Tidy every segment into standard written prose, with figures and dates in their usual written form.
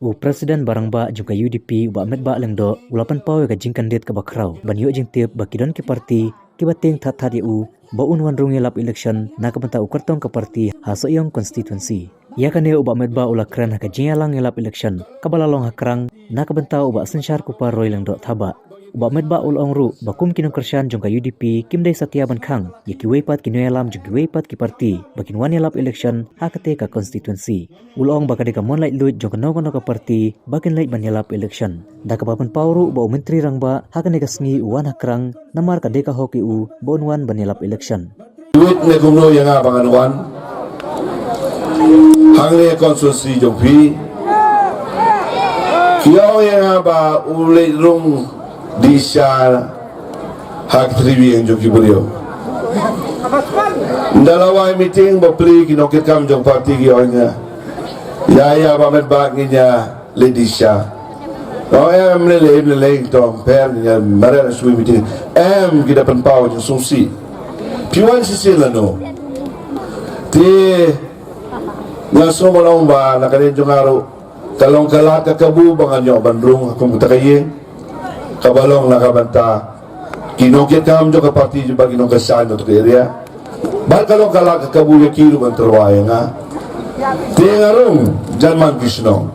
u presiden barangba juga UDP ba met ba lengdo ulapan pau ka jing kandidat ka bakrau ban yo jing tiep ba kidon ki parti ki bating that u ba unwan rungi lap election na ka banta ukartong ka parti haso yong constituency ya kane u ba met ba ulakran ka jingalang lap election kabalalong hakrang na ka banta u ba sensyar ku par roy lengdo thaba uba met ba ulong ru bakum kinong kersyan jong ka UDP kimday satya ban khang yaki weipat kinoyalam jong weipat ki parti bakin wan yalap election hakate ka constituency ulong bakade ka monlight lut jong kono ka parti bakin lait ban yalap election da ka papan pawru ba menteri rangba hakane ka sngi uwan hakrang namar ka deka hoki u bonwan ban yalap election duit ne gumno yang abangan wan hangne constituency jong pi kiau yang ba ulai rung Disha hak triwi yang joki beliau. Dalawai meeting bapli kinokit kam jong parti kiaunya. Ya bamet baginya ledisha. Oh lele tong per nya mara sui meeting. Kita penpau jong sungsi. Piwan sisi lano. Ti ngaso malong ba nakarin jong aro. Kalong kalat kakabu banganyo bandrung akong kutakayin. Kabalong nakabanta kinokit kam jo ka parti jo bagi nong kasan to area bal kalong kala ka kabuya kilo man terwaya nga tingarong janman Krishno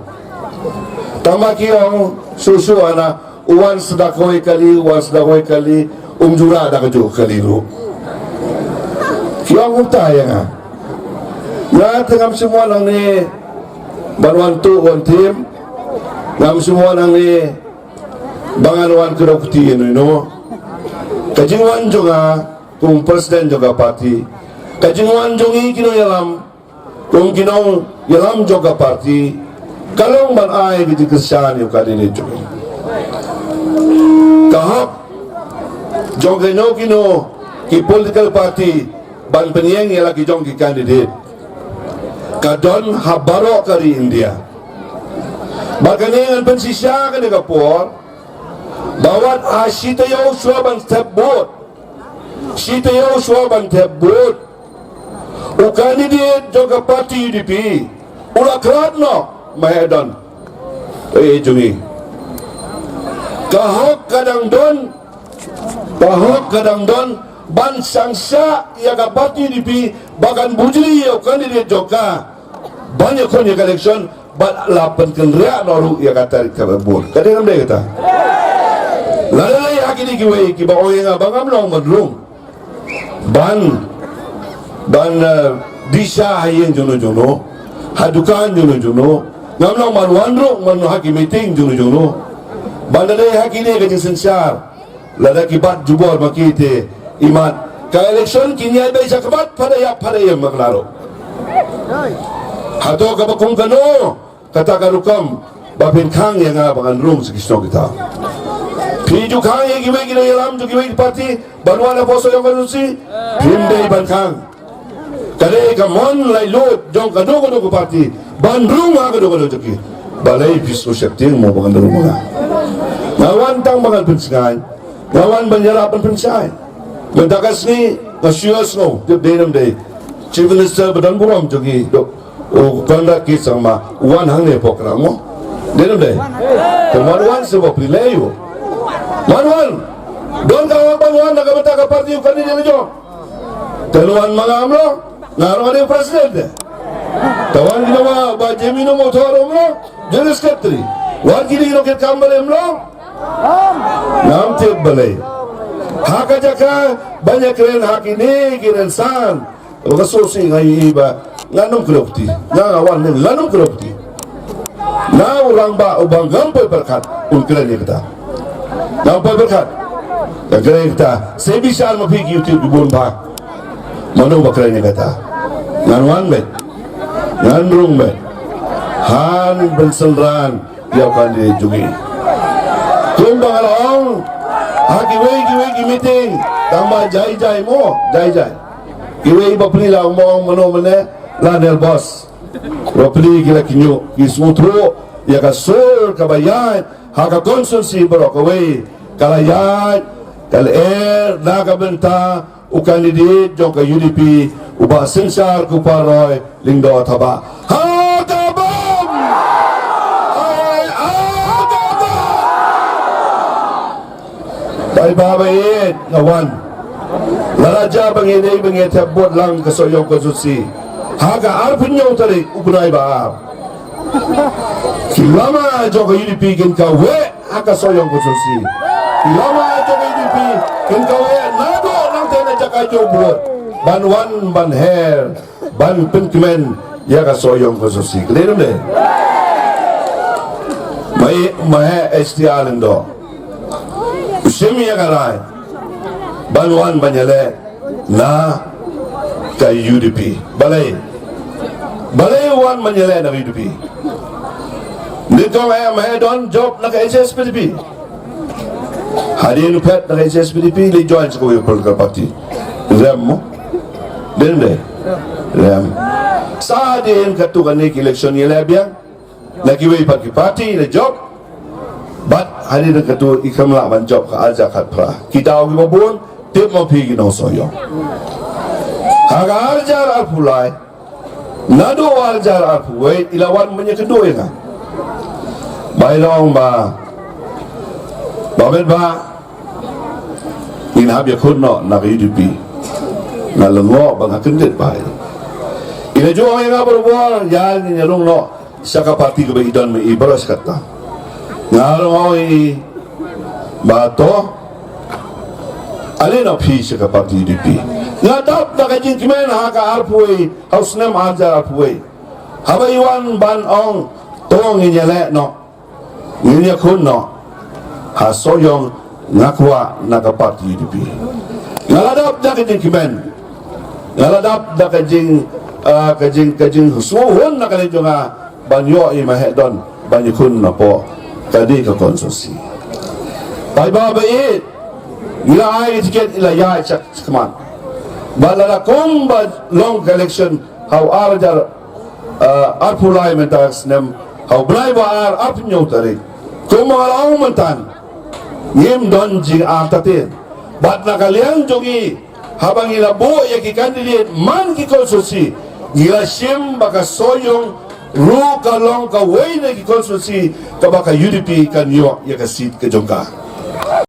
tamaki ang susu ana uwan sedakoy kali umjura da ka jo kaliru kiyang utaya nga ya tengam semua nang ni banwantu on team ngam semua nang ni banganuan kedokti no kajingwan juga kung presiden juga parti kajingwan jongi kino yalam kung kino yalam juga parti kalong ban ay gitu kesan yung kadini juga kahap jongi no kino ki political party ban penyeng yala ki jongi kandidat kadon habaro kari India bagaimana pensisya kan kapor bawat Sita Yoshua ban tebut u kandidat juga parti UDP ulakrat no mahedan jungi kahok kadang don ban sangsa ya ka parti UDP bagan bujri ya kandidat joka banyak kon ya election ban lapan kenria noru ya kata kabur kadang amde kata lalai hakini kiwei ki ba oyenga bangam long madrum ban disha hayen jono hadukan jono ngamlang manwandro manu haki meeting jono bandale hakini ka sensar lada ki bat jubor makite iman ka election kinyai bai sakbat pada ya maklaro hato ka bakung kano kata karukam bapin khang yang abangan rum sekisno kita Piju kang yang giwe kira yalam tu giwe parti baruan apa so yang konstitusi pindai bankang kare kamon lai lot jong kado parti bandrung ha kado joki balai pisu septing mau bangan rumah ngawan tang bangan pensingai ngawan banjarapan pensingai mentakas ni kasios no de denam de chief minister badan buram joki do kondak ki sama wan hang ne pokra mo denam de kemaruan sebab prilayu Manuan, don kawan banguan nakabenta ka parti yung kanina nyo. Taluan mga amlo, naroon ka yung presidente. Tawan ginawa ba Jemino Motoro mo, Jenis Katri. Wan kini kinokit kambale mo, namtib balay. Haka jaka, banyak rin hakini, kirensan. Kasusi ngayon iba, nganong kulopti. Nganong kulopti. Na urang ba, ubang gampay berkat, ulkiran niya kita. Nampak berkat kagaya kita sebisal mapiki YouTube dibun pa mano bakranya kata nganuan bet nganrung bet han benselran dia pandai jungi kumbang along giwe meeting tambah jai mo giwe bapli la umong mano mene lanel boss bapli gila kinyo kisutro ya kasur kabayan haka konsulsi barokaway kalayat kal nakabenta u kandidat jong ka UDP uba sensar ku paroy lingdo thaba hakabam Pai babait ngawan. Laraja bangene bangete bot lang kasoyong konsusi. Haga arpunyo tali ugnay ba. Kilama jo ka UDP kin ka we haka soyong konsusi. Kilama jo ka UDP kin ka we nado nang tena jaka jo bot. Banwan ban her ban penkimen ya ka soyong konsusi. Klero ne. Mai STR ndo. Usimi ya karai. Banwan banyale na ka UDP. Balay wan banyale na UDP. Nito may don job na ka SSPDP. Hadin pet na ka SSPDP li join sa kuya political party. Rem mo. Dende. Rem. Sa din katukan ni election ni Lebiang. Nagiway party na job. But hadin katu ikamla man job ka aja kat pra. Kita ogi mabun tip mo pigi no soyo. Haga arjar alpulai. Nado arjar alpuway ilawan manya kedua nga. Bailong ba Babet ba inhab ya kunno na UDP na lengo bang hakendit ba ina jo ay nga berbual yan ni rong no sa ka parti ko ba idon may ibras kata ngarong ay bato alina pi sa ka parti UDP ngadap na kajing kimen ha ka arpuy house nem aja arpuy habaywan ban ong tong inyale no Nginya kunno hasoyong ngakwa nakaparti UDP. Ngaladap na kajing kimen. Ngaladap na kajing husuhon na kanito nga banyo imahedon banyukun na po kadi ka konsosi. Pai babait ila ay tiket ila ya chak kaman. Balala kong ba long election how arjar arpulay mentas nem how blay ba arpnyo tarik. Kung mga laong mantan, ngim don jing atatin. Bat nakaliang jogi, habang ilabo yaki candidate man ki konsulsi, gilasim baka soyong ru kalong ka way na ki konsulsi, kabaka UDP kanyo yakasit ka jongka.